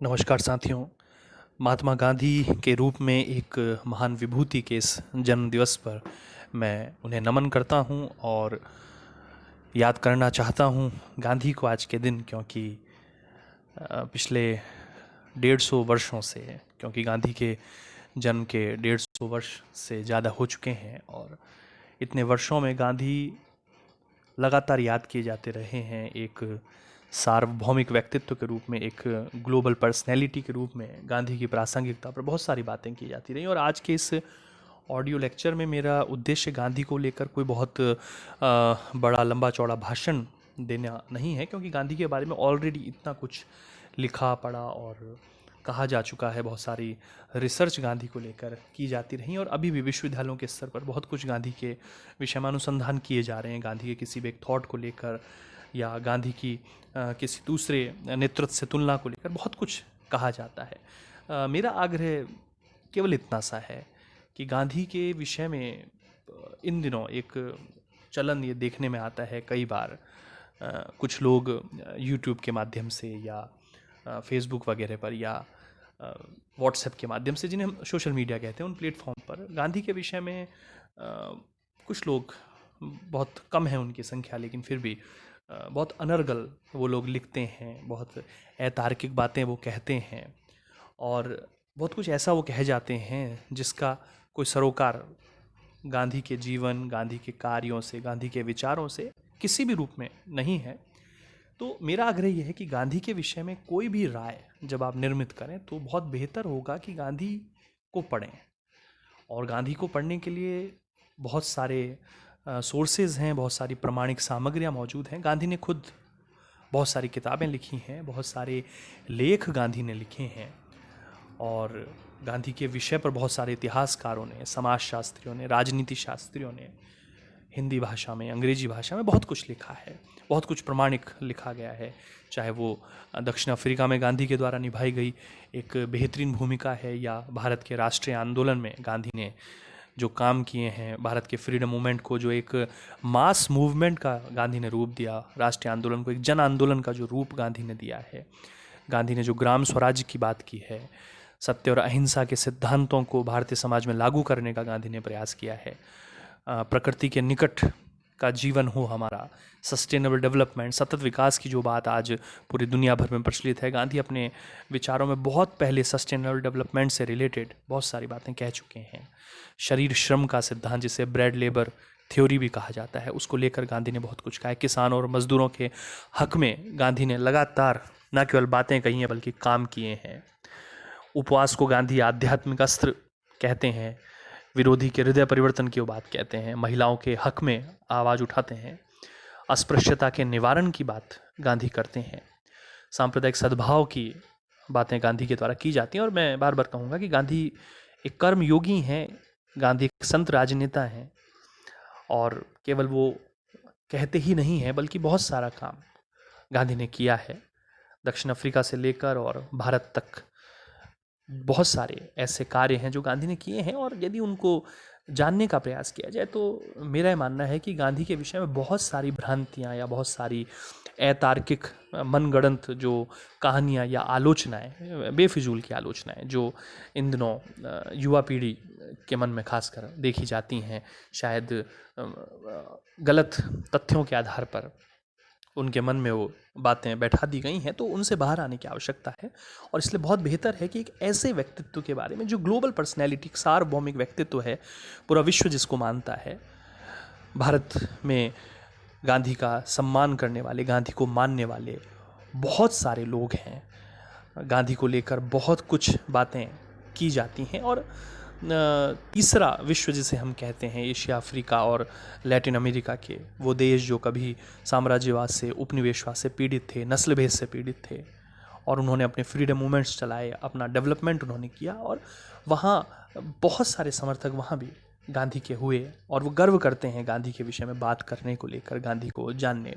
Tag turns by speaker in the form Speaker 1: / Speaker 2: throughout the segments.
Speaker 1: नमस्कार साथियों। महात्मा गांधी के रूप में एक महान विभूति के इस जन्म दिवस पर मैं उन्हें नमन करता हूं और याद करना चाहता हूं गांधी को आज के दिन, क्योंकि पिछले 150 वर्षों से, क्योंकि गांधी के जन्म के 150 वर्ष से ज़्यादा हो चुके हैं और इतने वर्षों में गांधी लगातार याद किए जाते रहे हैं। एक सार्वभौमिक व्यक्तित्व के रूप में, एक ग्लोबल पर्सनैलिटी के रूप में गांधी की प्रासंगिकता पर बहुत सारी बातें की जाती रहीं। और आज के इस ऑडियो लेक्चर में मेरा उद्देश्य गांधी को लेकर कोई बहुत बड़ा लंबा चौड़ा भाषण देना नहीं है, क्योंकि गांधी के बारे में ऑलरेडी इतना कुछ लिखा पढ़ा और कहा जा चुका है। बहुत सारी रिसर्च गांधी को लेकर की जाती रही और अभी भी विश्वविद्यालयों के स्तर पर बहुत कुछ गांधी के विषय में अनुसंधान किए जा रहे हैं। गांधी के किसी भी एक थॉट को लेकर या गांधी की किसी दूसरे नेतृत्व से तुलना को लेकर बहुत कुछ कहा जाता है। मेरा आग्रह केवल इतना सा है कि गांधी के विषय में इन दिनों एक चलन ये देखने में आता है कई बार। कुछ लोग यूट्यूब के माध्यम से या फेसबुक वगैरह पर या व्हाट्सएप के माध्यम से, जिन्हें हम सोशल मीडिया कहते हैं, उन प्लेटफॉर्म पर गांधी के विषय में कुछ लोग, बहुत कम है उनकी संख्या लेकिन फिर भी बहुत अनर्गल वो लोग लिखते हैं, बहुत अतार्किक बातें वो कहते हैं और बहुत कुछ ऐसा वो कह जाते हैं जिसका कोई सरोकार गांधी के जीवन, गांधी के कार्यों से, गांधी के विचारों से किसी भी रूप में नहीं है। तो मेरा आग्रह यह है कि गांधी के विषय में कोई भी राय जब आप निर्मित करें तो बहुत बेहतर होगा कि गांधी को पढ़ें। और गांधी को पढ़ने के लिए बहुत सारे सोर्सेज हैं, बहुत सारी प्रमाणिक सामग्रियां मौजूद हैं। गांधी ने खुद बहुत सारी किताबें लिखी हैं, बहुत सारे लेख गांधी ने लिखे हैं और गांधी के विषय पर बहुत सारे इतिहासकारों ने, समाजशास्त्रियों ने, राजनीति शास्त्रियों ने हिंदी भाषा में, अंग्रेजी भाषा में बहुत कुछ लिखा है, बहुत कुछ प्रमाणिक लिखा गया है। चाहे वो दक्षिण अफ्रीका में गांधी के द्वारा निभाई गई एक बेहतरीन भूमिका है या भारत के राष्ट्रीय आंदोलन में गांधी ने जो काम किए हैं, भारत के फ्रीडम मूवमेंट को जो एक मास मूवमेंट का गांधी ने रूप दिया, राष्ट्रीय आंदोलन को एक जन आंदोलन का जो रूप गांधी ने दिया है, गांधी ने जो ग्राम स्वराज्य की बात की है, सत्य और अहिंसा के सिद्धांतों को भारतीय समाज में लागू करने का गांधी ने प्रयास किया है, प्रकृति के निकट का जीवन हो हमारा, सस्टेनेबल डेवलपमेंट, सतत विकास की जो बात आज पूरी दुनिया भर में प्रचलित है, गांधी अपने विचारों में बहुत पहले सस्टेनेबल डेवलपमेंट से रिलेटेड बहुत सारी बातें कह चुके हैं। शरीर श्रम का सिद्धांत, जिसे ब्रेड लेबर थ्योरी भी कहा जाता है, उसको लेकर गांधी ने बहुत कुछ कहा है। किसान और मजदूरों के हक में गांधी ने लगातार न केवल बातें कही हैं बल्कि काम किए हैं। उपवास को गांधी आध्यात्मिक अस्त्र कहते हैं, विरोधी के हृदय परिवर्तन की वो बात कहते हैं, महिलाओं के हक में आवाज़ उठाते हैं, अस्पृश्यता के निवारण की बात गांधी करते हैं, सांप्रदायिक सद्भाव की बातें गांधी के द्वारा की जाती हैं। और मैं बार बार कहूँगा कि गांधी एक कर्म योगी हैं, गांधी एक संत राजनेता हैं और केवल वो कहते ही नहीं हैं बल्कि बहुत सारा काम गांधी ने किया है। दक्षिण अफ्रीका से लेकर और भारत तक बहुत सारे ऐसे कार्य हैं जो गांधी ने किए हैं और यदि उनको जानने का प्रयास किया जाए तो मेरा मानना है कि गांधी के विषय में बहुत सारी भ्रांतियाँ या बहुत सारी अतार्किक मनगढ़ंत जो कहानियाँ या आलोचनाएं, बेफिजूल की आलोचनाएं जो इन दिनों युवा पीढ़ी के मन में खासकर देखी जाती हैं, शायद गलत तथ्यों के आधार पर उनके मन में वो बातें बैठा दी गई हैं, तो उनसे बाहर आने की आवश्यकता है। और इसलिए बहुत बेहतर है कि एक ऐसे व्यक्तित्व के बारे में जो ग्लोबल पर्सनैलिटी, सार्वभौमिक व्यक्तित्व है, पूरा विश्व जिसको मानता है, भारत में गांधी का सम्मान करने वाले, गांधी को मानने वाले बहुत सारे लोग हैं। गांधी को लेकर बहुत कुछ बातें की जाती हैं और तीसरा विश्व जिसे हम कहते हैं, एशिया, अफ्रीका और लैटिन अमेरिका के वो देश जो कभी साम्राज्यवाद से, उपनिवेशवाद से पीड़ित थे, नस्ल भेद से पीड़ित थे और उन्होंने अपने फ्रीडम मूवमेंट्स चलाए, अपना डेवलपमेंट उन्होंने किया और वहाँ बहुत सारे समर्थक वहाँ भी गांधी के हुए और वो गर्व करते हैं गांधी के विषय में बात करने को लेकर, गांधी को जानने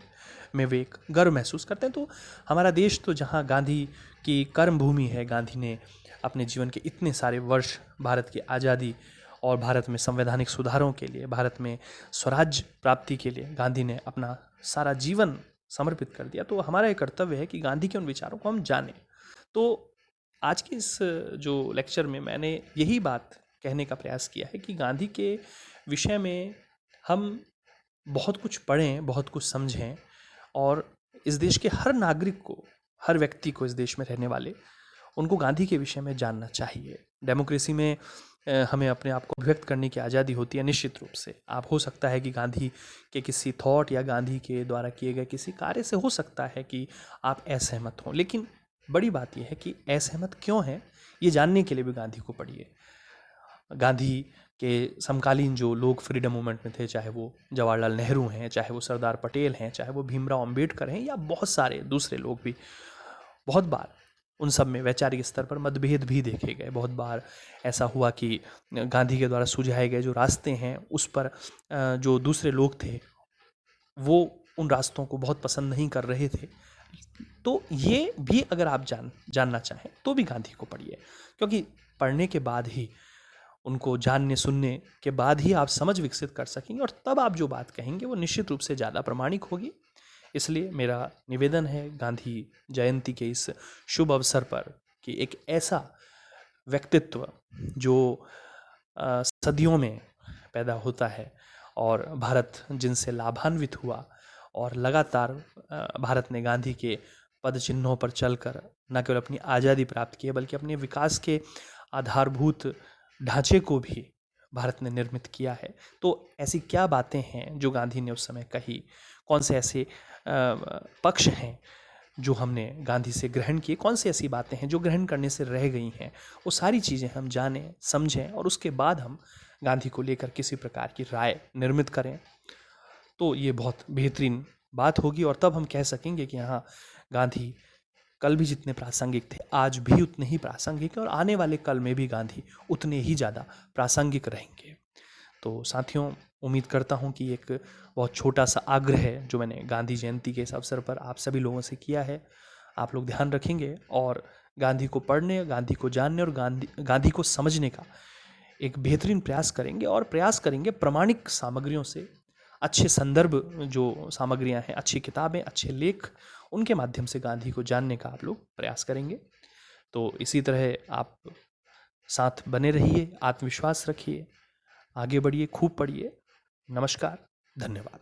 Speaker 1: में वे एक गर्व महसूस करते हैं। तो हमारा देश तो जहाँ गांधी की कर्म भूमि है, गांधी ने अपने जीवन के इतने सारे वर्ष भारत की आज़ादी और भारत में संवैधानिक सुधारों के लिए, भारत में स्वराज्य प्राप्ति के लिए गांधी ने अपना सारा जीवन समर्पित कर दिया। तो हमारा ये कर्तव्य है कि गांधी के उन विचारों को हम जानें। तो आज के इस जो लेक्चर में मैंने यही बात कहने का प्रयास किया है कि गांधी के विषय में हम बहुत कुछ पढ़ें, बहुत कुछ समझें और इस देश के हर नागरिक को, हर व्यक्ति को, इस देश में रहने वाले, उनको गांधी के विषय में जानना चाहिए। डेमोक्रेसी में हमें अपने आप को अभिव्यक्त करने की आज़ादी होती है निश्चित रूप से। आप हो सकता है कि गांधी के किसी थॉट या गांधी के द्वारा किए गए किसी कार्य से हो सकता है कि आप असहमत हों, लेकिन बड़ी बात यह है कि असहमत क्यों हैं ये जानने के लिए भी गांधी को पढ़िए। गांधी के समकालीन जो लोग फ्रीडम मूवमेंट में थे, चाहे वो जवाहरलाल नेहरू हैं, चाहे वो सरदार पटेल हैं, चाहे वो भीमराव अंबेडकर हैं या बहुत सारे दूसरे लोग भी, बहुत बार उन सब में वैचारिक स्तर पर मतभेद भी देखे गए। बहुत बार ऐसा हुआ कि गांधी के द्वारा सुझाए गए जो रास्ते हैं उस पर जो दूसरे लोग थे वो उन रास्तों को बहुत पसंद नहीं कर रहे थे। तो ये भी अगर आप जानना चाहें तो भी गांधी को पढ़िए, क्योंकि पढ़ने के बाद ही, उनको जानने सुनने के बाद ही आप समझ विकसित कर सकेंगे और तब आप जो बात कहेंगे वो निश्चित रूप से ज़्यादा प्रामाणिक होगी। इसलिए मेरा निवेदन है गांधी जयंती के इस शुभ अवसर पर कि एक ऐसा व्यक्तित्व जो सदियों में पैदा होता है और भारत जिनसे लाभान्वित हुआ और लगातार भारत ने गांधी के पद चिन्हों पर चलकर न केवल अपनी आज़ादी प्राप्त की है बल्कि अपने विकास के आधारभूत ढांचे को भी भारत ने निर्मित किया है। तो ऐसी क्या बातें हैं जो गांधी ने उस समय कही, कौन से ऐसे पक्ष हैं जो हमने गांधी से ग्रहण किए, कौन सी ऐसी बातें हैं जो ग्रहण करने से रह गई हैं, वो सारी चीज़ें हम जानें, समझें और उसके बाद हम गांधी को लेकर किसी प्रकार की राय निर्मित करें। तो ये बहुत बेहतरीन बात होगी और तब हम कह सकेंगे कि हाँ, गांधी कल भी जितने प्रासंगिक थे आज भी उतने ही प्रासंगिक हैं और आने वाले कल में भी गांधी उतने ही ज़्यादा प्रासंगिक रहेंगे। तो साथियों, उम्मीद करता हूँ कि एक बहुत छोटा सा आग्रह है जो मैंने गांधी जयंती के इस अवसर पर आप सभी लोगों से किया है, आप लोग ध्यान रखेंगे और गांधी को पढ़ने, गांधी को जानने और गांधी को समझने का एक बेहतरीन प्रयास करेंगे और प्रयास करेंगे प्रामाणिक सामग्रियों से, अच्छे संदर्भ जो सामग्रियां हैं, अच्छी किताबें, अच्छे लेख, उनके माध्यम से गांधी को जानने का आप लोग प्रयास करेंगे। तो इसी तरह आप साथ बने रहिए, आत्मविश्वास रखिए, आगे बढ़िए, खूब पढ़िए। नमस्कार, धन्यवाद।